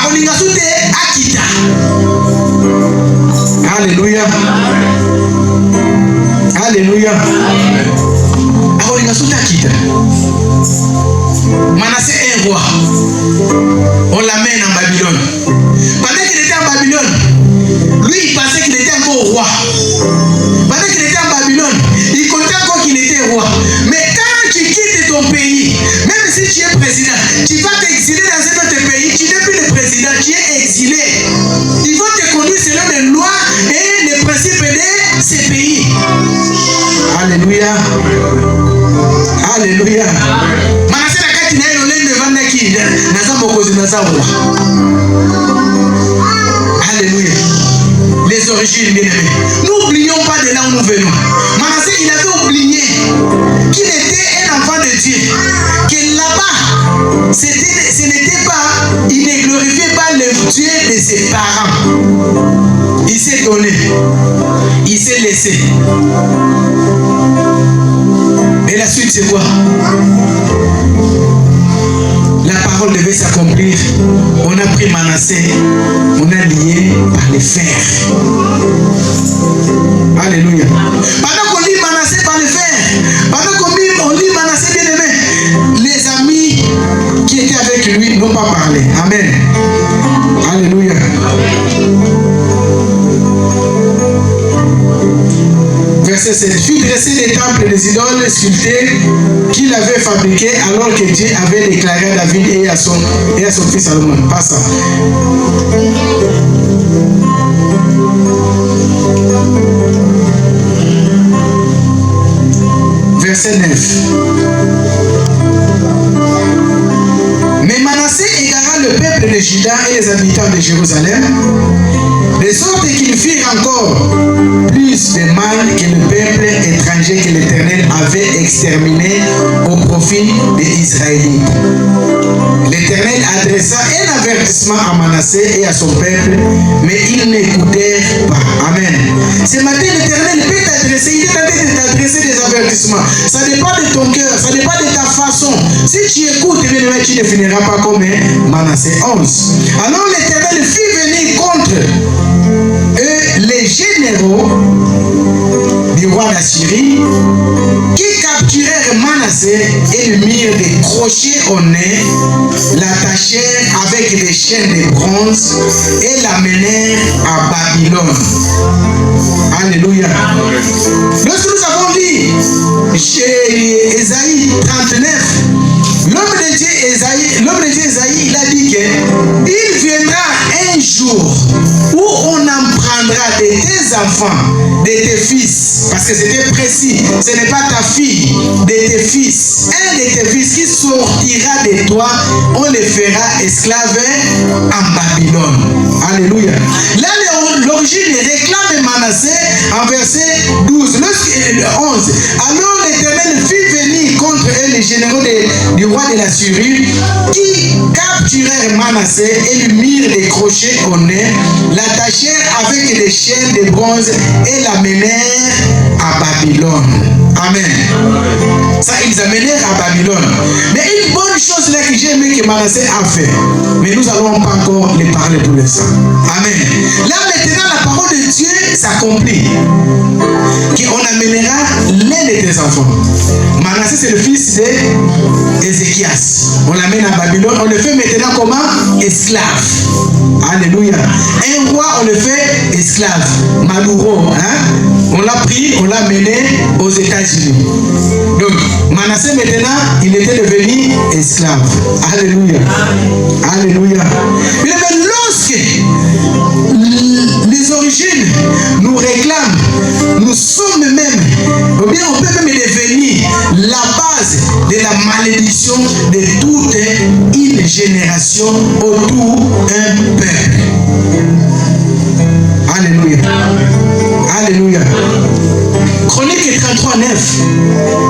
S1: à Oningasute Akita. Alléluia. Alléluia. À Oningasute Akita. Manassé est un roi. On l'amène en Babylone. Pendant qu'il était en Babylone, lui il pensait qu'il était encore roi. Pendant qu'il était en Babylone, il comptait encore qu'il était roi. Mais quand tu quittes ton pays, même si tu es président, tu vas t'exiler dans un autre pays, tu n'es plus le président, tu es exilé. Ils vont te conduire selon les lois et les principes de ces pays. Alléluia. Alléluia. Manassé na kati na yo lende vanda ki naza mokozi naza roi. Alléluia. Les origines bien-aimées. N'oublions pas de là où nous venons. Manassé, il avait oublié qu'il était un enfant de Dieu. Que là-bas, ce n'était pas, il ne glorifiait pas le Dieu de ses parents. Il s'est donné. Il s'est laissé. Et la suite, c'est quoi? La parole devait s'accomplir. On a pris Manassé, on a lié par les fers. Alléluia. Pendant qu'on lit Manassé par les fers, pendant qu'on lit Manassé bien aimé, les amis qui étaient avec lui n'ont pas parlé. Amen. Alléluia. Verset 7. Fit dresser des temples des idoles sculptés qu'il avait fabriqués alors que Dieu avait déclaré à David et à son fils Salomon. Pas ça. Verset 9. Mais Manassé égara le peuple de Juda et les habitants de Jérusalem, de sorte qu'ils firent encore plus de mal que le peuple étranger que l'Éternel avait exterminé au profit des Israélites. L'Éternel adressa un avertissement à Manassé et à son peuple, mais ils n'écoutèrent pas. Amen. Ce matin, l'Éternel peut t'adresser, il est en train de t'adresser des avertissements. Ça dépend de ton cœur, ça dépend de ta façon. Si tu écoutes, tu ne finiras pas comme Manassé 11. Alors l'Éternel fit venir contre eux les généraux du roi d'Assyrie qui capturèrent Manassé et lui mirent des crochets au nez, l'attachèrent avec des chaînes de bronze et l'amenèrent à Babylone. Alléluia. Lorsque nous avons lu chez Ésaïe 39, l'homme de Dieu Ésaïe, il a dit qu'il viendra un jour où on en prendra de tes enfants, de tes fils, parce que c'était précis, ce n'est pas ta fille, de tes fils, un de tes fils qui sortira de toi, on les fera esclaves en Babylone. Alléluia. Là, l'origine réclame Manassé en verset 12, 11. Alors l'Éternel fit venir contre eux les généraux du roi de la Syrie qui capturèrent Manassé et lui mirent des crochets au nez, l'attachèrent avec des chaînes de bronze et l'amenèrent à Babylone. Amen. Ça, ils amenèrent à Babylone. Mais une bonne chose là que j'ai aimé que Manassé a fait, mais nous allons pas encore les parler pour l'instant. Amen. Là maintenant, la parole de Dieu s'accomplit. Qu'on amènera l'un de tes enfants. Manassé, c'est le fils d'Ézéchias. On l'amène à Babylone. On le fait maintenant comment? Esclave. Alléluia. Un roi, on le fait esclave. Malouro. Hein? On l'a pris, on l'a mené aux États-Unis. Donc, Manassé maintenant, il était devenu esclave. Alléluia. Alléluia. Mais lorsque les origines nous réclament, nous sommes même, ou bien on peut même devenir la base de la malédiction de toute une génération autour d'un peuple. Alléluia. Alléluia. Chronique 33, 9.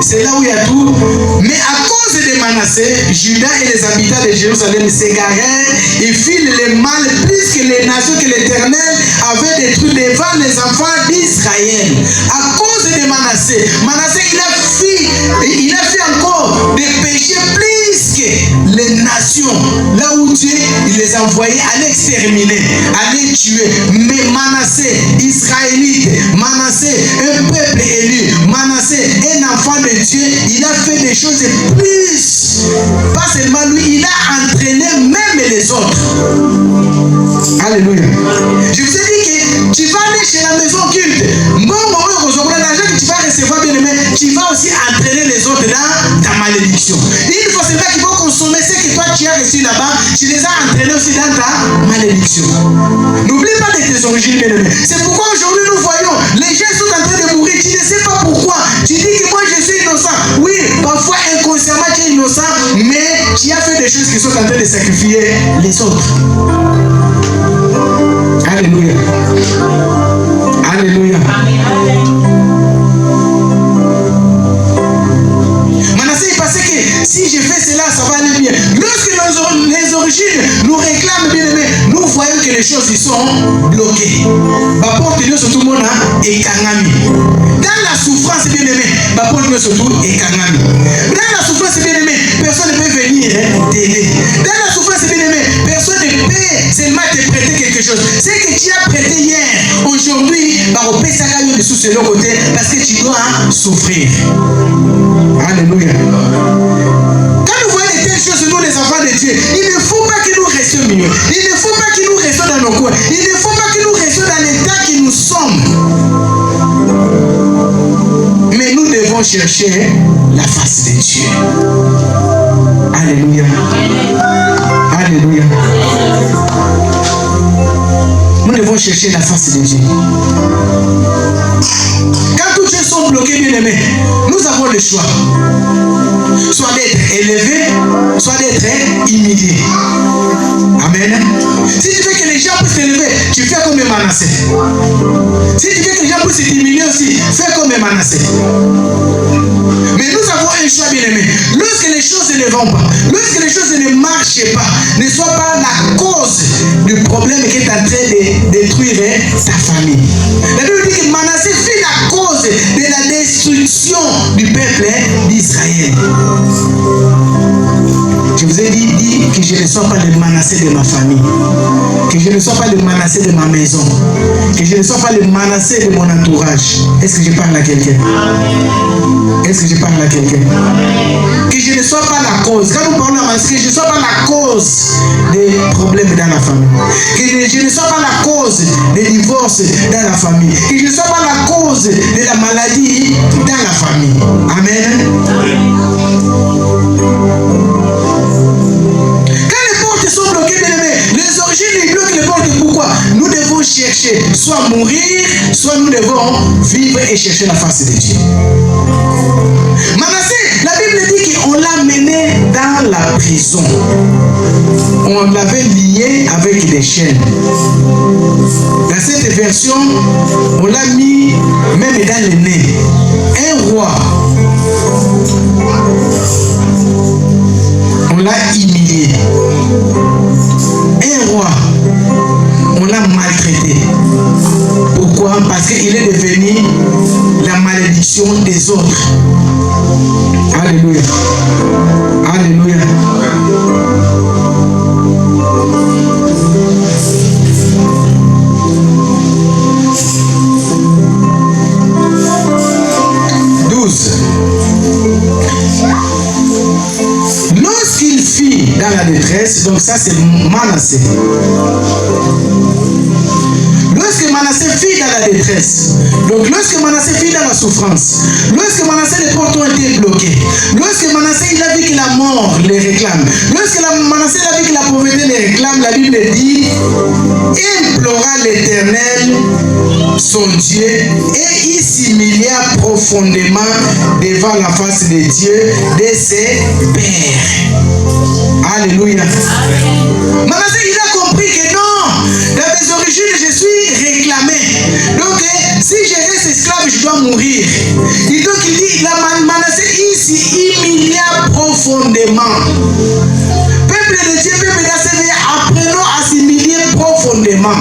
S1: C'est là où il y a tout. Mais à cause de Manassé, Juda et les habitants de Jérusalem s'égarèrent et firent le mal plus que les nations que l'Éternel avait détruites devant les enfants d'Israël. À cause de Manassé, il a fait encore des péchés plus que les nations. Là où Dieu les envoyait aller exterminer, aller tuer. Mais Manassé, Israélite, Manassé, un peuple élu, Manassé, un enfant de Dieu, il a fait des choses plus. Pas seulement lui, il a entraîné même les autres. Alléluia. Je vous ai dit que tu vas aller chez la maison culte. L'argent que tu vas recevoir, bien aimé, tu vas aussi entraîner les autres dans ta malédiction. Il faut seulement qu'il faut consommer ce que toi tu as reçu là-bas, tu les as entraînés aussi dans ta malédiction. N'oublie pas de tes origines, bien aimé. C'est pourquoi aujourd'hui nous voyons, les gens sont en train de mourir, tu ne sais pas pourquoi. Tu dis que moi je suis innocent. Oui, parfois inconsciemment tu es innocent, mais tu as fait des choses qui sont en train de sacrifier les autres. Alléluia. Alléluia. Manassé, il pensait que si je fais cela, ça va aller bien. Lorsque les origines nous réclament, bien aimé, nous voyons que les choses ils sont bloquées. Pour tenir sur tout le monde et Kangami. Dans la souffrance, bien aimé, pour tenir sur tout et Kangami. Dans la souffrance, bien aimé, personne ne peut venir t'aider. Dans la souffrance, bien aimé, personne ne peut seulement te prêter quelque chose. Ce que tu as prêté hier, aujourd'hui, on peut s'agagner de sous ce côté parce que tu dois souffrir. Alléluia. Quand nous voyons de telles choses, nous les enfants de Dieu, il ne faut pas que nous restions mieux. Il ne faut pas que nous restions dans nos coins. Il ne faut pas que nous restions dans l'état que nous sommes. Mais nous devons chercher la face de Dieu. Alléluia. Alléluia. Nous devons chercher la face de Dieu. Quand toutes choses sont bloquées, bien aimés, nous avons le choix. Soit d'être élevé, soit d'être humilié. Amen. Si tu veux que les gens puissent t'élever, tu fais comme Manassé. Si tu veux que les gens puissent t'humilier aussi, fais comme Manassé. Mais nous avons un choix, bien aimé. Lorsque les choses ne vont pas, lorsque les choses ne marchent pas, ne sois pas la cause du problème qui est en train de détruire ta famille. La Bible dit que Manassé fut la cause de la destruction du peuple d'Israël. Je vous ai dit que je ne sois pas le Manassé de ma famille, que je ne sois pas le Manassé de ma maison, que je ne sois pas le Manassé de mon entourage. Est-ce que je parle à quelqu'un? Est-ce que je parle à quelqu'un? Que je ne sois pas la cause. Quand nous parlons à Manassé, que je ne sois pas la cause des problèmes dans la famille. Que je ne sois pas la cause des divorces dans la famille. Que je ne sois pas la cause de la maladie dans la famille. Amen. Quand les portes sont bloquées, bien aimés, les origines ils bloquent les portes. Pourquoi? Nous devons chercher, soit mourir, soit nous devons vivre et chercher la face de Dieu. Manassé, la Bible dit qu'on l'a mené dans la prison. On l'avait lié avec des chaînes. Dans cette version, on l'a mis même dans le nez. Un roi, on l'a humilié. Un roi, on l'a maltraité. Pourquoi? Parce qu'il est devenu la malédiction des autres. Alléluia. Alléluia. Lorsqu'il fit dans la détresse, donc ça c'est Manassé. Lorsque Manassé fit dans la détresse, donc lorsque Manassé fit dans la souffrance, lorsque Manassé les portes ont été bloquées, lorsque Manassé il a vu que la mort les réclame, lorsque Manassé a vu que la pauvreté les réclame, la Bible dit, implora l'Éternel, son Dieu, et il s'humilia profondément devant la face de Dieu de ses pères. Alléluia. Manassé il a compris que non, dans mes origines je suis réclamé. Donc si je reste esclave, je dois mourir. Et donc il dit, Manassé il s'humilia profondément. Peuple de Dieu, peuple d'Assemblée, apprenons à s'humilier profondément.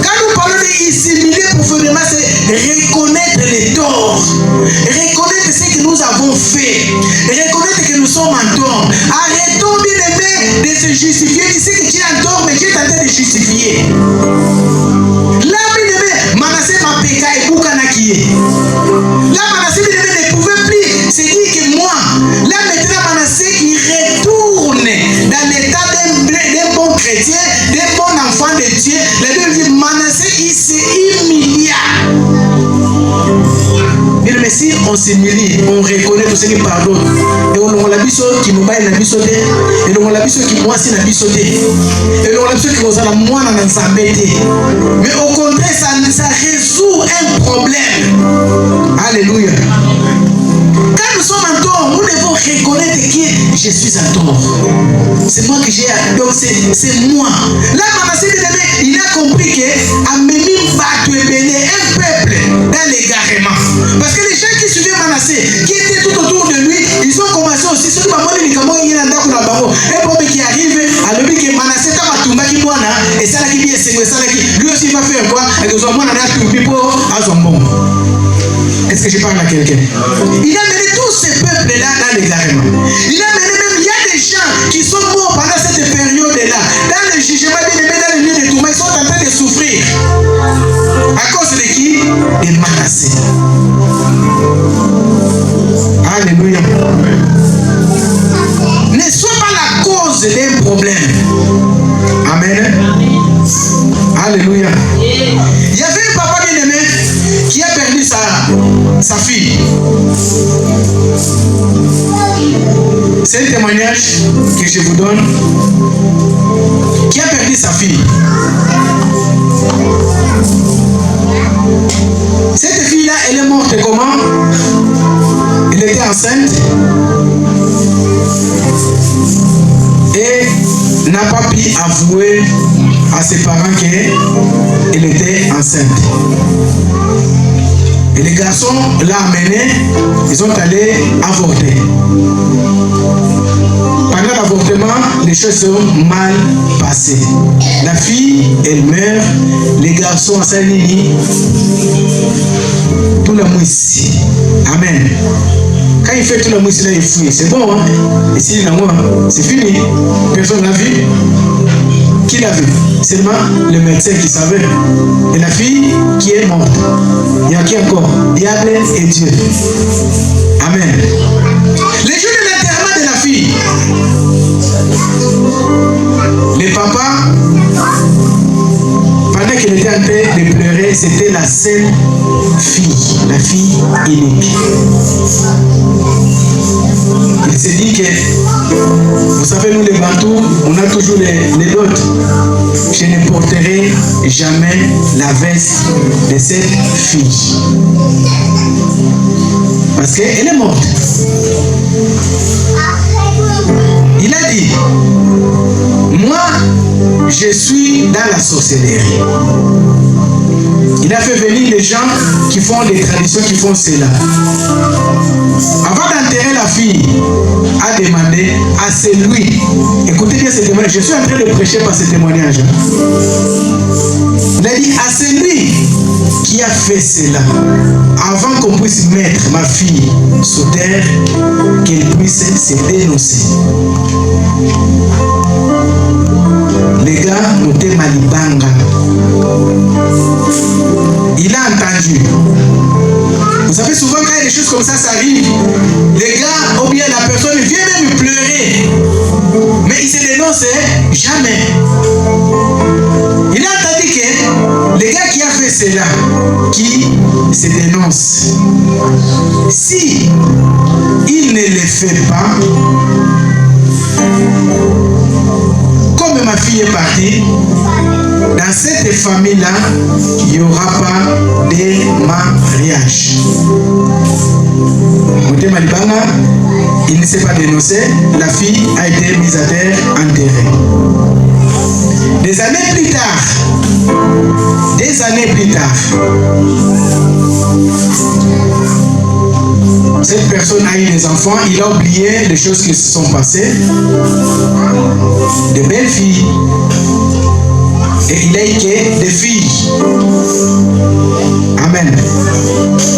S1: Quand nous parlons de s'humilier profondément, c'est reconnaître les torts, reconnaître ce que nous avons fait, reconnaître que nous sommes en tort. Arrêtons bien aimé de se justifier, tu sais que tu es en tort, mais tu es en train de justifier. Là, Manassé m'a péca et Boukanaki. Là, Manassé ne pouvait plus se dire que moi. Là, maintenant, Manassé, il retourne dans l'état d'un bon chrétien, d'un bon enfant de Dieu. La Bible dit, Manassé, il s'est humilié. Mais si on s'humilie, on reconnaît tout ce qui pardonne. Et on a biso qui nous baille la biso et on a biso qui moi si la biso et on a biso qui nous a la moi dans sa bête. Mais au contraire, ça résout un problème. Alléluia. Quand nous sommes en tort, nous devons reconnaître que je suis en tort. C'est moi que j'ai. Donc c'est moi. Là, Manassé, il a compris que Amémim va te bénir un peuple dans l'égarement. Parce que les gens qui suivaient Manassé, qui étaient tout autour de lui, ils ont commencé aussi. Ceux un problème qui arrive, à lui que Manassé t'a tout qui moi et ça qui vient c'est ça qui lui aussi va faire quoi? Et que son moi n'a tout pipo à son bon. Est-ce que je parle à quelqu'un? Il a mené tous ces peuples-là dans l'égarement. Il a mené même, il y a des gens qui sont morts pendant cette période-là. Dans le jugement, dans le lieu de tourment, ils sont en train de souffrir. À cause de qui? De Manassé. Alléluia. Ne sois pas la cause d'un problème. Amen. Alléluia. Il y avait un papa bien-aimé qui a perdu sa fille. C'est un témoignage que je vous donne. Qui a perdu sa fille. Cette fille-là, elle est morte comment? Elle était enceinte et n'a pas pu avouer à ses parents qu'elle était enceinte. Et les garçons l'ont amenée, ils sont allés avorter. Pendant l'avortement, les choses sont mal passées. La fille, elle meurt, les garçons, ça lit tout la mousse. Amen. Quand il fait tout la mousse là, il fouille. C'est bon, hein? Et s'il y en a moi, c'est fini. Personne n'a vu. Qui l'a vu? Seulement le médecin qui savait. Et la fille qui est morte. Il y a qui encore? Diable et Dieu. Amen. Les jours de l'enterrement de la fille, le papa, pendant qu'il était en train de pleurer, c'était la seule fille, la fille unique. Il s'est dit que, vous savez, nous les Bantous, on a toujours les dots. Je ne porterai jamais la veste de cette fille. Parce qu'elle est morte. Il a dit, moi, je suis dans la sorcellerie. Il a fait venir les gens qui font des traditions, qui font cela. Avant d'enterrer la fille, a demandé à celui, écoutez bien ce témoignage, je suis en train de prêcher par ce témoignage. Il a dit à celui qui a fait cela, avant qu'on puisse mettre ma fille sous terre, qu'elle puisse se dénoncer. Les gars, nous sommes Malibanga. Il a entendu. Vous savez, souvent quand il y a des choses comme ça arrive, les gars, ou bien la personne vient même pleurer. Mais il se dénonce jamais. Il a entendu que les gars qui a fait cela, qui se dénonce, si il ne le fait pas, comme ma fille est partie, dans cette famille-là, il n'y aura pas de mariage. Côté Malibanga, il ne s'est pas dénoncé, la fille a été mise à terre, enterrée. Des années plus tard, cette personne a eu des enfants, il a oublié les choses qui se sont passées. De belles filles. Et il a eu que des filles. Amen.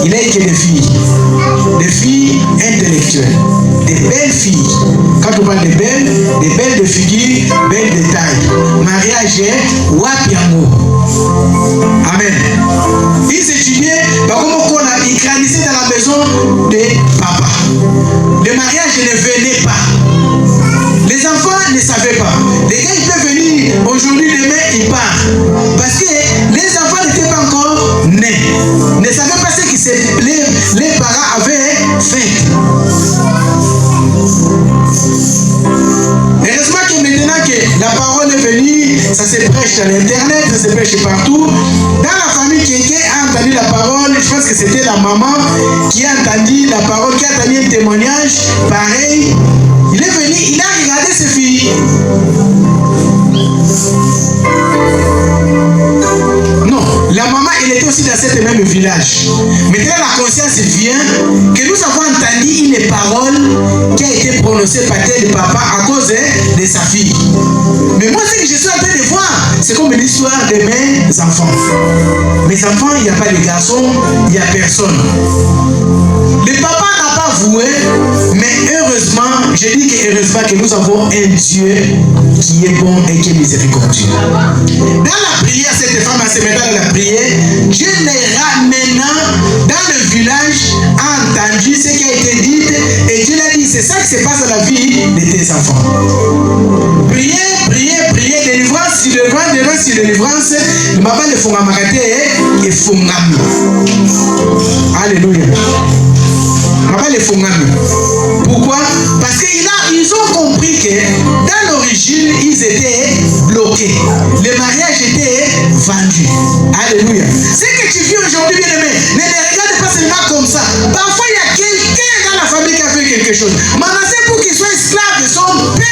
S1: Il a eu que des filles. des filles intellectuelles, des belles filles. Quand on parle de belles, des belles de figure, belles de taille. Mariage est wapiango. Amen. Ils étudiaient, ils grandissaient dans la maison de papa. Le mariage ne venait pas. Les enfants ne savaient pas. Les gars, ils peuvent venir aujourd'hui, demain, ils partent. Parce que les enfants n'étaient pas encore nés. Ne savaient pas ce que les parents avaient fait. Heureusement que maintenant que la parole est venue, ça se prêche à l'internet, ça se prêche partout. Dans la famille, quelqu'un a entendu la parole, je pense que c'était la maman qui a entendu la parole, qui a entendu un témoignage pareil. Il est venu, il a regardé ses filles. Non, la maman, elle était aussi dans ce même village. Maintenant, la conscience vient que nous avons entendu une parole qui a été prononcée par tel papa à cause de sa fille. Mais moi, ce que je suis en train de voir, c'est comme une histoire de mes enfants. Mes enfants, il n'y a pas de garçons, il n'y a personne. Le papa n'a pas voué, mais heureusement, je dis que heureusement que nous avons un Dieu qui est bon et qui est miséricordieux. Dans la prière, cette femme se mettant dans la prière, Dieu les ramenant dans le village, a entendu ce qui a été dit, et Dieu l'a dit, c'est ça qui se passe dans la vie de tes enfants. Priez, priez, priez, délivrance, sur délivrance, délivrance, sur délivrance, le maman de Fongamakate et Fongami. Alléluia. Maman de Fongami. Pourquoi? Parce qu'ils ont compris que dans l'origine, ils étaient bloqués. Le mariage était vendu. Alléluia. Ce que tu vis aujourd'hui, bien aimé, ne les regarde pas seulement comme ça. Parfois, il y a quelqu'un dans la famille qui a fait quelque chose. Manassé, pour qu'il soit esclave de son père,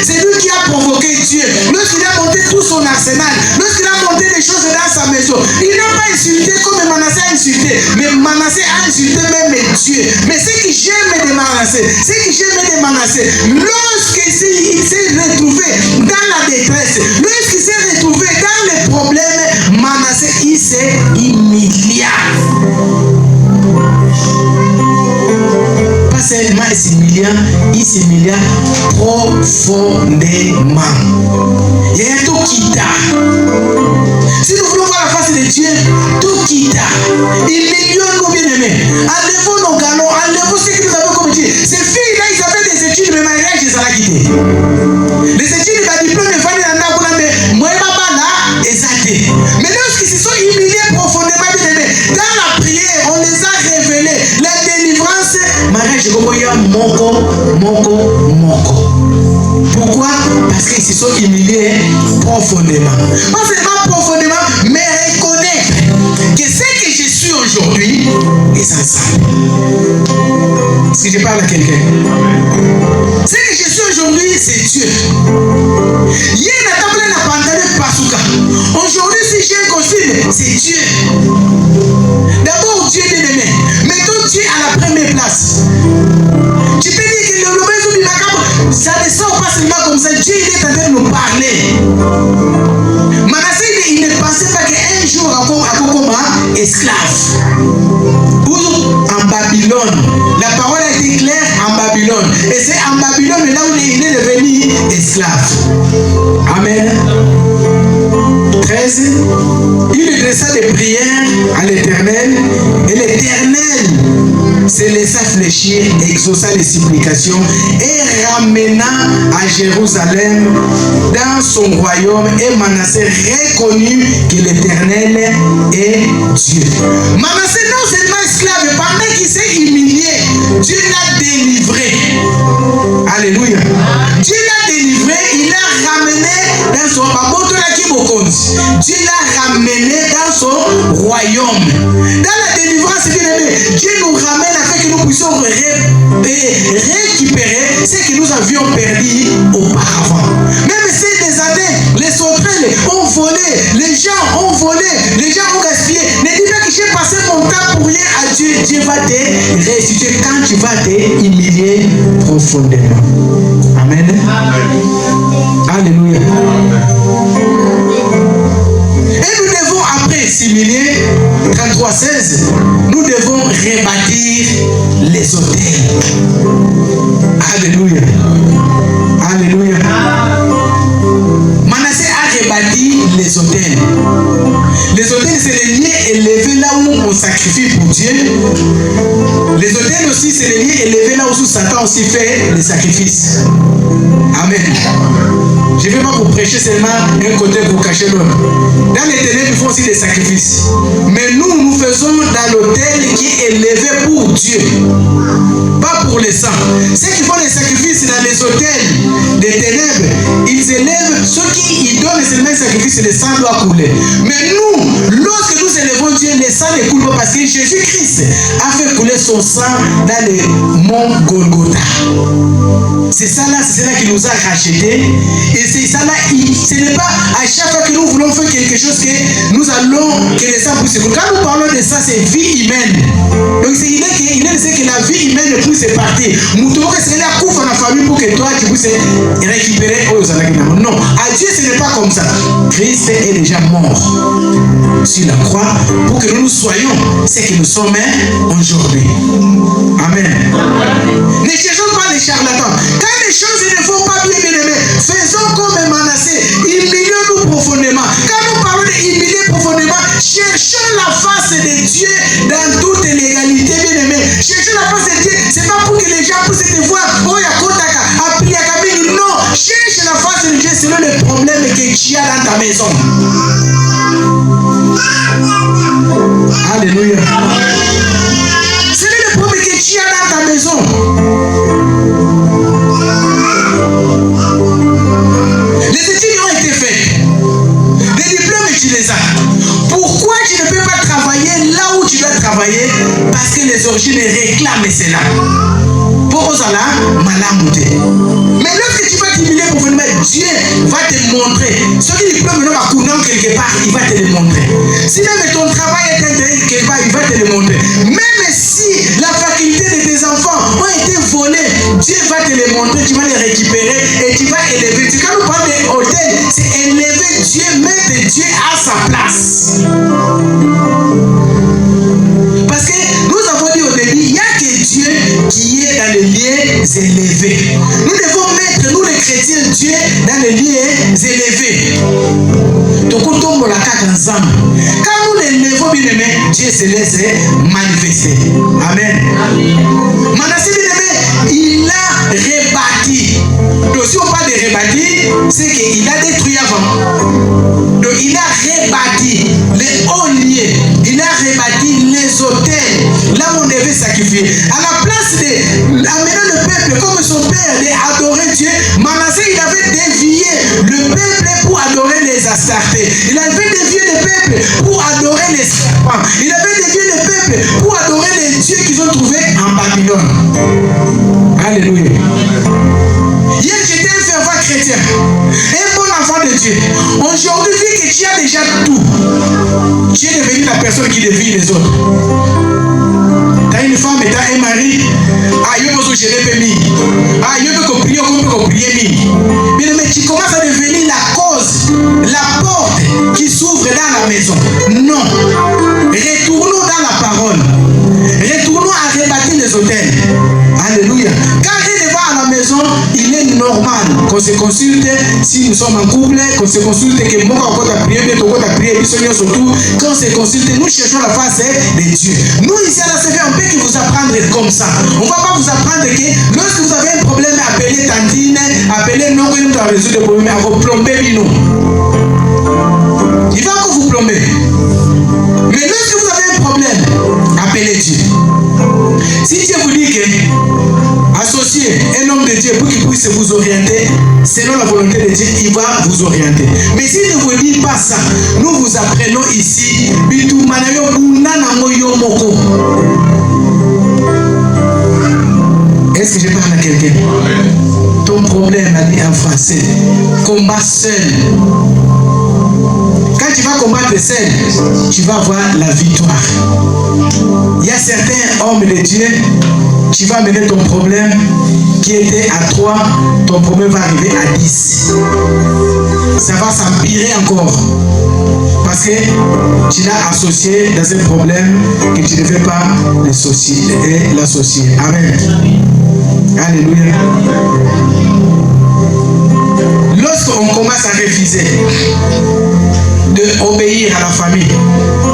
S1: c'est lui qui a provoqué Dieu. Lorsqu'il a monté tout son arsenal, lorsqu'il a monté des choses dans sa maison, il n'a pas insulté comme Manassé a insulté, mais Manassé a insulté même Dieu. Mais ce que j'aime de Manassé, lorsqu'il s'est retrouvé dans la détresse, lorsqu'il s'est retrouvé dans les problèmes, Manassé, il s'est humilié. Pas seulement il s'humilia profondément. Il y a tout qui t'a. Si nous voulons voir la face de Dieu, tout qui t'a. Humilions-nous, bien-aimés. Enlevons nos galons, enlevons ce que nous avons comme Dieu. Ces filles-là, ils avaient des études, mais mariage, ils ont quitté. Les études, les diplômes, les familles, mais moi, maman, là, exacté. Mais lorsqu'ils se sont humiliés profondément, bien-aimés, dans la prière, on les a révélés. La délivrance, mariage, comme il y a moko. Pourquoi? Parce qu'ils se sont humiliés profondément. Pas seulement profondément, mais reconnaître que ce que je suis aujourd'hui est sans ça. Est-ce que je parle à quelqu'un? Ce que je suis aujourd'hui, c'est Dieu. Hier, la table n'a pas entendu Pasuka. Aujourd'hui, si j'ai un costume, c'est Dieu. D'abord, Dieu bien aimé. Mettons Dieu à la première place. Tu peux dire que le maison du macabre, ça ne sort pas seulement comme ça. Dieu il est en train de nous parler. Manassé, il ne pensait pas qu'un jour, à Kokoma, esclave. Ou en Babylone. La parole a été claire en Babylone. Et c'est en Babylone là où il est devenu esclave. Amen. 13. Il dressa des prières à l'Éternel, et l'Éternel se laissa fléchir, exauça les supplications et ramena à Jérusalem dans son royaume, et Manassé reconnut que l'Éternel est Dieu. Manassé non seulement esclave, pendant qu'il s'est humilié, Dieu l'a délivré. Alléluia. Dieu l'a délivré, il l'a ramené dans son Dieu l'a ramené dans son royaume. Dans la délivrance, bien aimé, Dieu nous ramène afin que nous puissions récupérer ce que nous avions perdu auparavant. Même si des années, les sauterelles ont volé, les gens ont volé, les gens ont gaspillé. Ne dis pas que j'ai passé mon temps pour rien à Dieu. Dieu va te restituer quand tu vas te humilier profondément. Amen. Alléluia. Et nous devons, après s'humilier, 33-16, nous devons rebâtir les autels. Les autels, c'est les lieux élevés là où on sacrifie pour Dieu. Les autels aussi, c'est les lieux élevés là où Satan aussi fait les sacrifices. Amen. Je ne vais pas vous prêcher seulement un côté pour cacher l'autre. Dans les ténèbres, ils font aussi des sacrifices. Mais nous faisons dans l'autel qui est élevé pour Dieu. Pas pour les saints. Ceux qui font les sacrifices dans les autels des ténèbres, ils élèvent ceux qui donnent seulement les sacrifices, le sang doit couler. Mais nous, lorsque nous élevons Dieu, le sang ne coule pas parce que Jésus-Christ a fait couler son sang dans le mont Golgotha. C'est ça là qui nous a rachetés. Et c'est ça là, ce n'est pas à chaque fois que nous voulons faire quelque chose que nous allons, que le sang puisse couler. Quand nous parlons de ça, c'est vie humaine. Donc il est dit que la vie humaine puisse partir. Nous devons essayer à couvrir la famille pour que toi tu puisses récupérer aux années. Non, à Dieu ce n'est pas comme ça. Christ est déjà mort sur la croix pour que nous soyons ce que nous sommes aujourd'hui. Amen. Ne cherchons pas les charlatans. Quand les choses ne vont pas bien, bien aimés, faisons comme Manassé, humilions-nous profondément. Quand nous parlons d'humilier profondément, cherchons la face de Dieu dans toute légalité, bien aimé. Cherchons la face de Dieu, c'est pas pour que les gens puissent te voir, oh yakotaka, appliakabini. Non, cherche la face de Dieu selon le problème que tu as dans ta maison. Alléluia. C'est le problème que tu as dans ta maison. Les études ont été faites. Les diplômes, tu les as. Pourquoi tu ne peux pas travailler là où tu dois travailler? Parce que les origines réclament cela. Pour Ozala, Malamouté. Mais lorsque tu vas t'humilier profondément, Dieu va te montrer. Ce qui diplôme ne va couler quelque part, il va te le montrer. Si même ton travail est intéressé quelque part, il va te le montrer. Même si la faculté de tes enfants ont été volés, Dieu va te les montrer, tu vas les récupérer et tu vas élever. Quand nous parlons d'hôtel, c'est élever Dieu, mettre Dieu à sa place. Parce que nous avons dit au début, il n'y a que Dieu qui est dans les lieux élevés. Nous devons mettre, nous les chrétiens, Dieu dans les lieux élevés. Donc, quand nous l'élevons bien aimé, Dieu se laisse manifester. Amen. Manassé bien aimé, il a rebâti. Donc, si on parle de rebâti, c'est qu'il a détruit avant. Donc, il a rebâti les hauts lieux. Il a rebâti les hôtels. Là où on devait sacrifier. À la place d'amener le peuple comme son père d'adorer Dieu, Manassé, il avait dévié le peuple pour adorer les Astartés. Il avait dévié le peuple pour adorer les serpents. Il avait dévié le peuple pour adorer les dieux qu'ils ont trouvés en Babylone. Alléluia. Hier, j'étais un fervent chrétien, un bon enfant de Dieu. Aujourd'hui, vu que tu as déjà tout, tu es devenu la personne qui dévie les autres. Tu as une femme et tu as un mari. Ah, il faut que je l'ai mis. Ah, il faut que je prie. Mais tu commences à devenir la cause, la porte qui s'ouvre dans la maison. Non. Retournons dans la parole. Retournons à rebâtir les hôtels. Alléluia. Quand il va à la maison, il est normal qu'on se consulte si nous sommes en couple, qu'on se consulte que moi quand on a prié, surtout quand on se consulte, nous cherchons la face de Dieu. Nous ici à la CV, on peut que vous apprendre comme ça. On ne va pas vous apprendre que lorsque vous avez un problème, appelez Tantine, appelez non, que nous devons résoudre le problème, à vous plomber Bino. Il va que vous plomber. Mais lorsque vous avez un problème, appelez Dieu. Si Dieu vous dit que associez un homme de Dieu pour qu'il puisse vous orienter selon la volonté de Dieu, il va vous orienter. Mais s'il ne vous dit pas ça, nous vous apprenons ici. Est-ce que je parle à quelqu'un? Ton problème, a dit en français, combat seul. Quand tu vas combattre seul, tu vas voir la victoire. Il y a certains hommes de Dieu, tu vas mener ton problème qui était à 3, ton problème va arriver à 10. Ça va s'empirer encore. Parce que tu l'as associé dans un problème que tu ne devais pas l'associer. Amen. Alléluia. Lorsqu'on commence à refuser, obéir à la famille.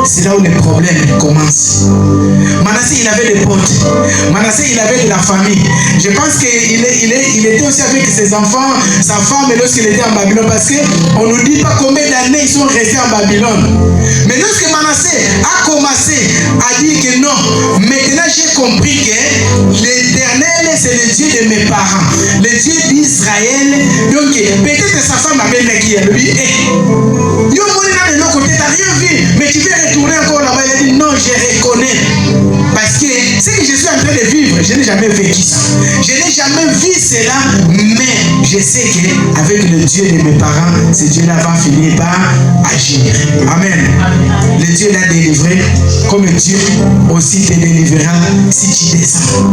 S1: C'est là où les problèmes commencent. Manassé, il avait des potes. Manassé, il avait de la famille. Je pense qu'il était aussi avec ses enfants, sa femme, lorsqu'il était en Babylone. Parce qu'on ne nous dit pas combien d'années ils sont restés en Babylone. Mais lorsque Manassé a commencé à dire que non, maintenant j'ai compris que l'Éternel, c'est le Dieu de mes parents. Le Dieu d'Israël. Donc, peut-être sa femme avait qui elle lui est. Yo, de l'autre côté, t'as rien vu, mais tu veux retourner encore là-bas. Il a dit non, je reconnais. Parce que ce que je suis en train de vivre, je n'ai jamais vécu ça. Je n'ai jamais vu cela, mais je sais qu'avec le Dieu de mes parents, ce Dieu-là va finir par agir. Amen. Le Dieu l'a délivré, comme Dieu aussi te délivrera si tu descends.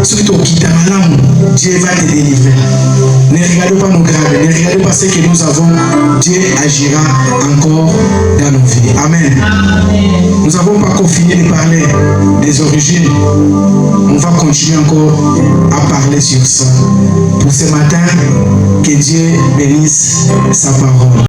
S1: Surtout au Kitamalam, Dieu va te délivrer. Ne regardez pas nos grades, ne regardez pas ce que nous avons. Dieu agira encore dans nos vies. Amen. Nous n'avons pas encore fini de parler des origines. On va continuer encore à parler sur ça. Pour ce matin, que Dieu bénisse sa parole.